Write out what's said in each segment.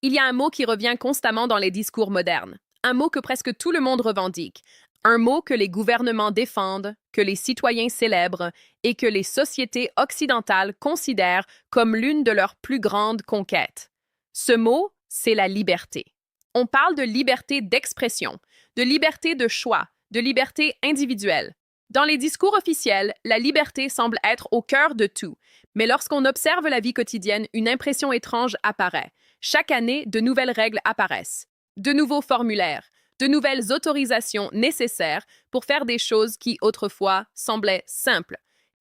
Il y a un mot qui revient constamment dans les discours modernes, un mot que presque tout le monde revendique, un mot que les gouvernements défendent, que les citoyens célèbrent et que les sociétés occidentales considèrent comme l'une de leurs plus grandes conquêtes. Ce mot, c'est la liberté. On parle de liberté d'expression, de liberté de choix, de liberté individuelle. Dans les discours officiels, la liberté semble être au cœur de tout, mais lorsqu'on observe la vie quotidienne, une impression étrange apparaît. Chaque année, de nouvelles règles apparaissent, de nouveaux formulaires, de nouvelles autorisations nécessaires pour faire des choses qui, autrefois, semblaient simples.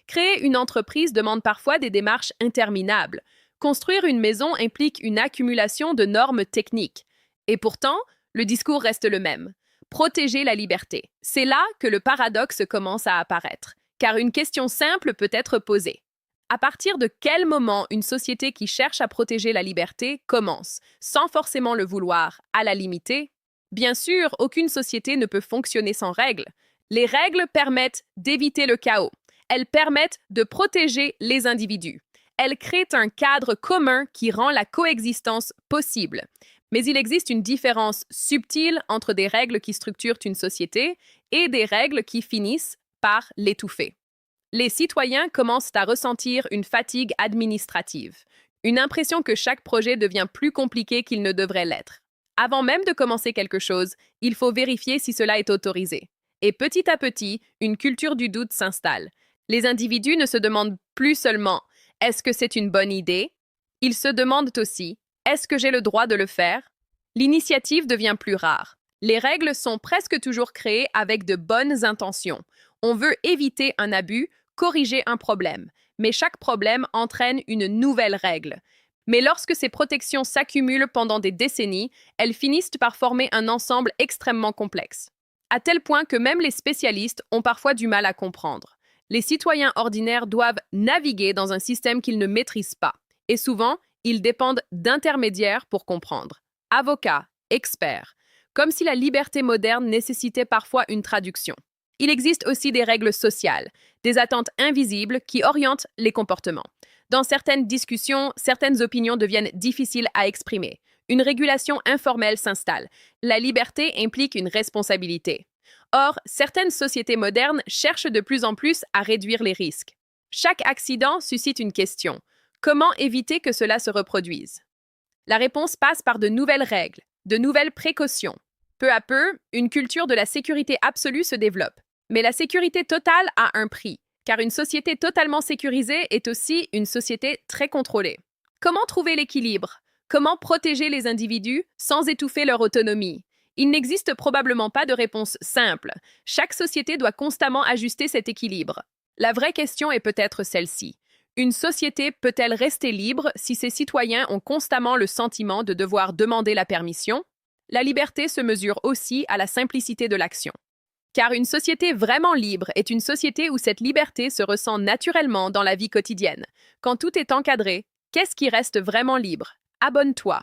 Créer une entreprise demande parfois des démarches interminables. Construire une maison implique une accumulation de normes techniques. Et pourtant, le discours reste le même. Protéger la liberté. C'est là que le paradoxe commence à apparaître, car une question simple peut être posée. À partir de quel moment une société qui cherche à protéger la liberté commence, sans forcément le vouloir, à la limiter? Bien sûr, aucune société ne peut fonctionner sans règles. Les règles permettent d'éviter le chaos. Elles permettent de protéger les individus. Elles créent un cadre commun qui rend la coexistence possible. Mais il existe une différence subtile entre des règles qui structurent une société et des règles qui finissent par l'étouffer. Les citoyens commencent à ressentir une fatigue administrative, une impression que chaque projet devient plus compliqué qu'il ne devrait l'être. Avant même de commencer quelque chose, il faut vérifier si cela est autorisé. Et petit à petit, une culture du doute s'installe. Les individus ne se demandent plus seulement « est-ce que c'est une bonne idée ?» Ils se demandent aussi « est-ce que j'ai le droit de le faire ?» L'initiative devient plus rare. Les règles sont presque toujours créées avec de bonnes intentions. On veut éviter un abus, corriger un problème. Mais chaque problème entraîne une nouvelle règle. Mais lorsque ces protections s'accumulent pendant des décennies, elles finissent par former un ensemble extrêmement complexe. À tel point que même les spécialistes ont parfois du mal à comprendre. Les citoyens ordinaires doivent naviguer dans un système qu'ils ne maîtrisent pas. Et souvent, ils dépendent d'intermédiaires pour comprendre. Avocats, experts. Comme si la liberté moderne nécessitait parfois une traduction. Il existe aussi des règles sociales, des attentes invisibles qui orientent les comportements. Dans certaines discussions, certaines opinions deviennent difficiles à exprimer. Une régulation informelle s'installe. La liberté implique une responsabilité. Or, certaines sociétés modernes cherchent de plus en plus à réduire les risques. Chaque accident suscite une question. Comment éviter que cela se reproduise? La réponse passe par de nouvelles règles, de nouvelles précautions. Peu à peu, une culture de la sécurité absolue se développe. Mais la sécurité totale a un prix, car une société totalement sécurisée est aussi une société très contrôlée. Comment trouver l'équilibre? Comment protéger les individus sans étouffer leur autonomie? Il n'existe probablement pas de réponse simple. Chaque société doit constamment ajuster cet équilibre. La vraie question est peut-être celle-ci. Une société peut-elle rester libre si ses citoyens ont constamment le sentiment de devoir demander la permission? La liberté se mesure aussi à la simplicité de l'action. Car une société vraiment libre est une société où cette liberté se ressent naturellement dans la vie quotidienne. Quand tout est encadré, qu'est-ce qui reste vraiment libre? Abonne-toi.